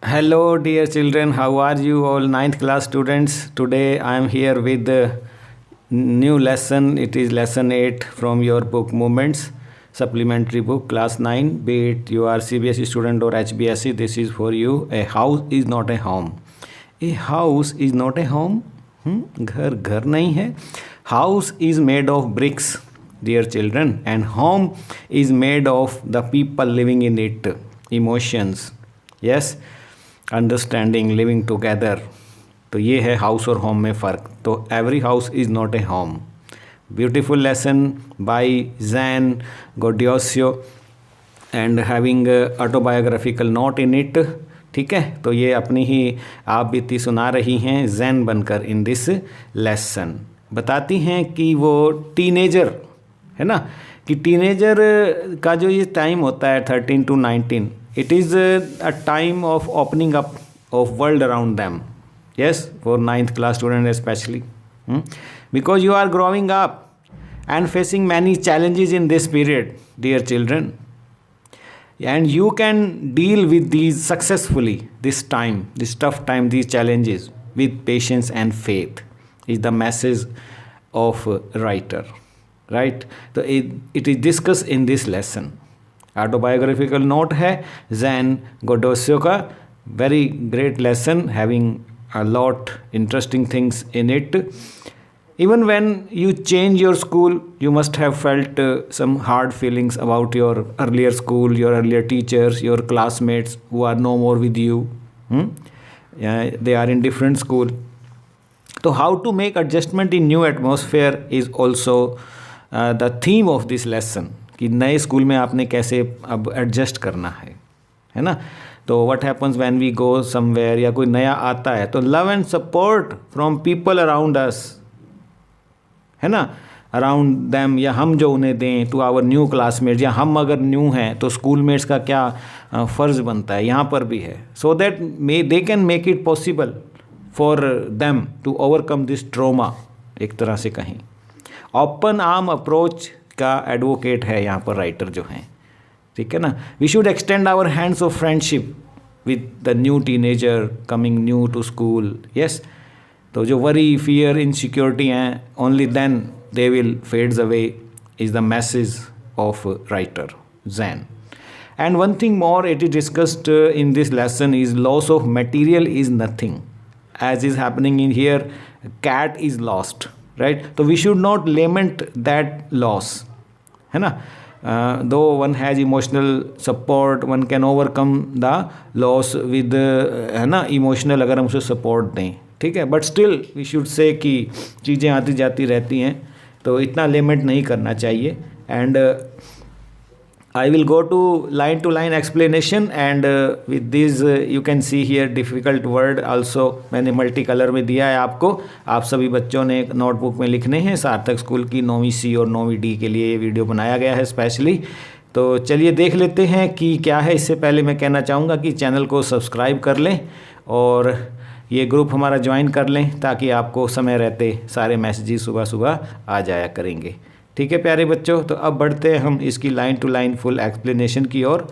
Hello, dear children. How are you all, ninth class students? Today I am here with the new lesson. It is lesson 8 from your book Movements, supplementary book, class 9. Be it you are CBSE student or HBSE, this is for you. A house is not a home. A house is not a home. घर घर नहीं है. House is made of bricks, dear children, and home is made of the people living in it. Emotions, yes, understanding, living together. तो ये है house और home में फ़र्क. तो every house is not a home. Beautiful lesson by जैन गोडियोसियो and having autobiographical note in it. ठीक है, तो ये अपनी ही आप बीती सुना रही हैं जैन बनकर इन दिस लेसन. बताती हैं कि वो टीनेजर है ना, कि टीनेजर का जो ये टाइम होता है 13 to 19, it is a time of opening up of world around them. Yes, for ninth class student especially, because you are growing up and facing many challenges in this period, dear children, and you can deal with these successfully. This time, this tough time, these challenges with patience and faith is the message of writer, right? So it is discussed in this lesson. Autobiographical note है जैन गोडोसियो का. Very great lesson having a lot interesting things in it. Even when you change your school you must have felt some hard feelings about your earlier school, your earlier teachers, your classmates who are no more with you. They are in different school. तो how to make adjustment in new atmosphere is also the theme of this lesson, कि नए school में आपने कैसे अब adjust करना है ना. तो what happens when we go somewhere, या कोई नया आता है, तो love and support from people around us, है ना, अराउंड देम, या हम जो उन्हें दें टू आवर न्यू क्लासमेट्स, या हम अगर न्यू हैं तो स्कूलमेट्स का क्या फ़र्ज़ बनता है यहाँ पर भी है, so that they can make it possible for them to overcome this trauma. एक तरह से कहीं ओपन आर्म अप्रोच का एडवोकेट है यहाँ पर राइटर जो हैं. ठीक है ना. We should extend our hands of friendship with the new teenager coming new to school. Yes, तो जो वरी, फियर, इनसिक्योरिटी हैं, only then they will fades away is the message of writer Jain. And one thing more it is discussed in this lesson is loss of material is nothing as is happening in here. Cat is lost, right. तो we should not lament that loss, है ना. Though one has emotional support, one can overcome the loss with, है ना, emotional, अगर हम उसे support दें. ठीक है, but still we should say कि चीज़ें आती जाती रहती हैं, तो इतना लिमिट नहीं करना चाहिए. And I will go to line explanation, and with this you can see here difficult word also मैंने मल्टी कलर में दिया है आपको. आप सभी बच्चों ने एक नोटबुक में लिखने हैं. सार्थक स्कूल की 9वीं C और 9वीं D के लिए ये वीडियो बनाया गया है स्पेशली. तो चलिए देख लेते हैं कि क्या है. इससे पहले मैं कहना चाहूँगा कि चैनल को सब्सक्राइब कर लें और ये ग्रुप हमारा ज्वाइन कर लें, ताकि आपको समय रहते सारे मैसेजेस सुबह सुबह आ जाया करेंगे. ठीक है प्यारे बच्चों, तो अब बढ़ते हैं हम इसकी line to line full explanation की ओर.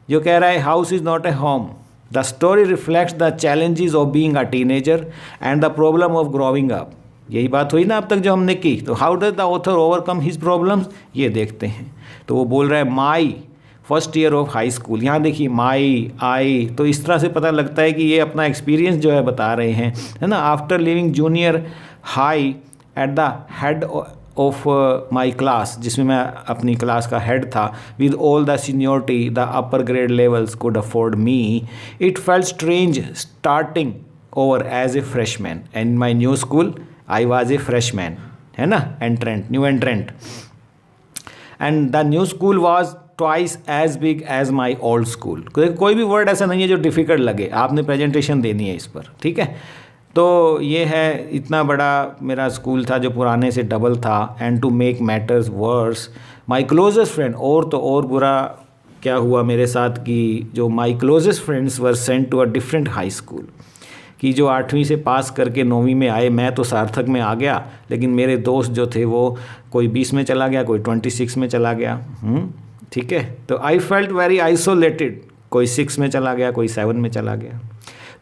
जो कह रहा है, house is not a home. The story reflects the challenges of being a teenager and the problem of growing up. यही बात हुई ना अब तक जो हमने की. तो how does the author overcome his problems, ये देखते हैं. तो वो बोल रहा है my first year of high school. यहाँ देखिए माई, आई, तो इस तरह से पता लगता है कि ये अपना एक्सपीरियंस जो है बता रहे हैं, है ना. After living junior high at the head of my class, जिसमें मैं अपनी क्लास का हेड था, with all the seniority the upper grade levels could afford me, it felt strange starting over as a freshman. And my new school I was a freshman, है ना, entrant, new entrant. And the new school was twice as big as my old school. कोई भी word ऐसा नहीं है जो difficult लगे, आपने प्रेजेंटेशन देनी है इस पर. ठीक है, तो ये है, इतना बड़ा मेरा स्कूल था जो पुराने से डबल था. And to make matters worse my closest friend, और तो और बुरा क्या हुआ मेरे साथ कि जो my closest friends were sent to a different high school, कि जो 8वीं से पास करके 9वीं में आए, मैं तो सार्थक में आ गया, लेकिन मेरे दोस्त जो थे वो कोई 20 में चला गया, कोई 26 में चला गया. ठीक है, तो आई फेल्ट वेरी आइसोलेटेड कोई 6 में चला गया, कोई 7 में चला गया।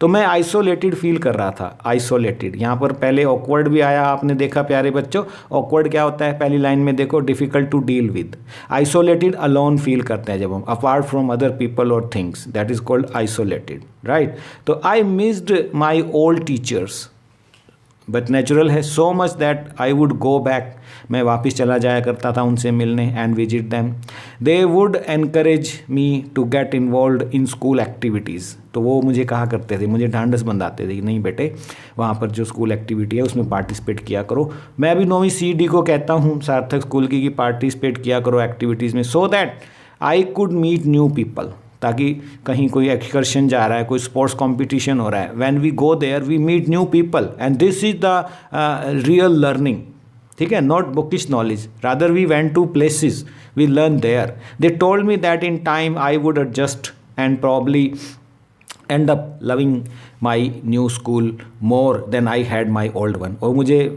तो मैं आइसोलेटेड फील कर रहा था, आइसोलेटेड। यहाँ पर पहले ऑकवर्ड भी आया, आपने देखा प्यारे बच्चों। ऑकवर्ड क्या होता है, पहली लाइन में देखो, difficult to deal with. Isolated alone feel करते हैं जब हम, अपार्ट फ्रॉम अदर पीपल और things, that is called isolated, right. तो I missed my old teachers, but natural है, so much that I would go back, मैं वापस चला जाया करता था उनसे मिलने, and visit them. They would encourage me to get involve in school activities. तो वो मुझे कहा करते थे, मुझे ढांढस बंधाते थे कि नहीं बेटे, वहाँ पर जो स्कूल एक्टिविटी है उसमें पार्टिसिपेट किया करो। मैं भी 9वीं CD को कहता हूँ सार्थक स्कूल की, कि पार्टिसिपेट किया करो एक्टिविटीज़ में, so that I could meet new people. ताकि कहीं कोई एक्सकर्शन जा रहा है, कोई स्पोर्ट्स कंपटीशन हो रहा है, when we go there we meet new people, and this is the real learning, ठीक है, not bookish knowledge, rather we went to places, we learn there. They told me that in time I would adjust and probably end up loving my new school more than I had my old one. और मुझे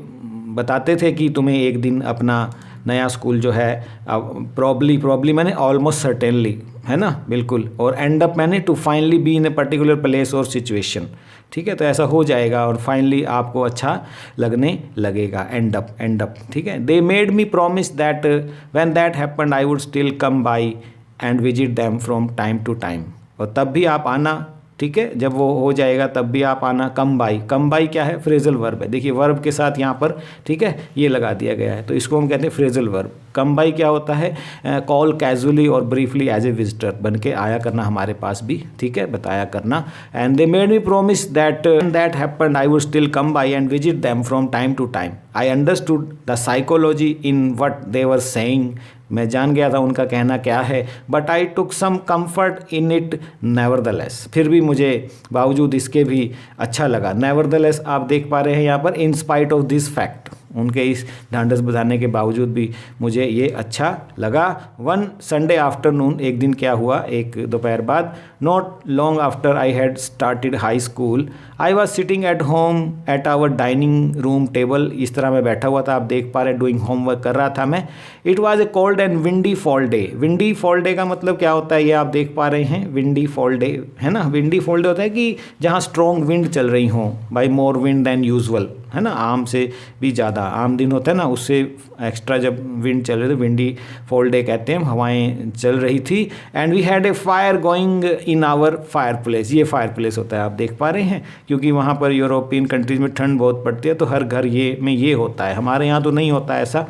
बताते थे कि तुम्हें एक दिन अपना नया स्कूल जो है, प्रॉब्ली मैंने ऑलमोस्ट सर्टेनली, है ना, बिल्कुल, और एंड अप मैंने to finally be in a particular place और सिचुएशन, ठीक है। तो ऐसा हो जाएगा और फाइनली आपको अच्छा लगने लगेगा, एंड अप, ठीक है। They made me promise that when that happened I would still come by and visit them from time to time. और तब भी आप आना, ठीक है, जब वो हो जाएगा तब भी आप आना। कम बाई क्या है, फ्रेजल वर्ब है, देखिए वर्ब के साथ यहाँ पर, ठीक है, ये लगा दिया गया है, तो इसको हम कहते हैं फ्रेजल वर्ब। कम बाई क्या होता है, कॉल कैजुअली और ब्रीफली एज ए विजिटर, बन के आया करना हमारे पास भी, ठीक है, बताया करना। And they made me promise that that happened I would still come by and visit them from time to time. I understood the psychology in what they were saying, मैं जान गया था उनका कहना क्या है, but I took some comfort in it nevertheless, फिर भी मुझे बावजूद इसके भी अच्छा लगा। नेवरदलेस आप देख पा रहे हैं यहाँ पर, in spite of this fact, उनके इस ढांढस बधाने के बावजूद भी मुझे ये अच्छा लगा। वन संडे आफ्टरनून, एक दिन क्या हुआ, एक दोपहर बाद, not long after I had started high school, I was sitting at home at our dining room table, इस तरह मैं बैठा हुआ था, आप देख पा रहे, डूइंग होमवर्क कर रहा था मैं। It was a cold and windy fall day. Windy fall day का मतलब क्या होता है, ये आप देख पा रहे हैं, विंडी फॉल डे, है ना। विंडी फॉल डे होता है कि जहाँ स्ट्रॉन्ग विंड चल रही हो, by more wind than usual, है ना, आम से भी ज़्यादा, आम दिन होता है ना, उससे एक्स्ट्रा जब विंड चल रही थी, विंडी फॉल डे कहते हैं, हवाएं चल रही थी। And we had a fire going in our fireplace, ये फायर प्लेस होता है, आप देख पा रहे हैं, क्योंकि वहाँ पर यूरोपियन कंट्रीज़ में ठंड बहुत पड़ती है, तो हर घर ये होता है, हमारे यहाँ तो नहीं होता ऐसा।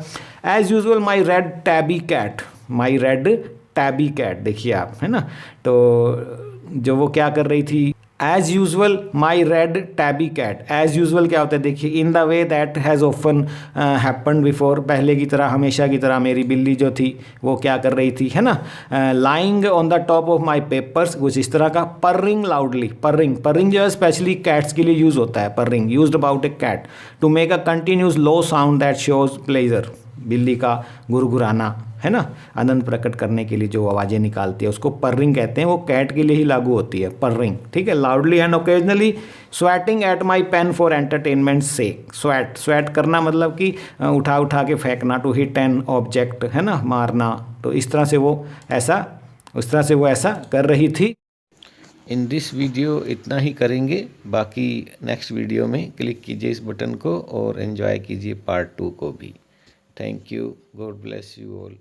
एज यूजुअल माई रेड टैबी कैट, देखिए आप, है ना, तो जो वो क्या कर रही थी, as usual my red tabby cat. As usual क्या होता है, देखिए, in the way that has often happen before, पहले की तरह, हमेशा की तरह मेरी बिल्ली जो थी वो क्या कर रही थी, है ना, lying on the top of my papers, कुछ इस तरह का। पर्रिंग लाउडली, पर्रिंग जो है स्पेशली कैट्स के लिए यूज़ होता है, purring used about a cat to make a continuous low sound that shows pleasure, बिल्ली का गुरगुराना, है ना, आनंद प्रकट करने के लिए जो आवाज़ें निकालती है उसको पर्रिंग कहते हैं, वो कैट के लिए ही लागू होती है, पर्रिंग, ठीक है। Loudly and occasionally swatting at my pen for entertainment sake. Swat करना मतलब कि उठा के फेंकना, टू हिट एन ऑब्जेक्ट, है ना, मारना, तो इस तरह से वो ऐसा कर रही थी। इन दिस वीडियो इतना ही करेंगे, बाकी नेक्स्ट वीडियो में क्लिक कीजिए इस बटन को और एंजॉय कीजिए पार्ट 2 को भी। Thank you, God bless you all.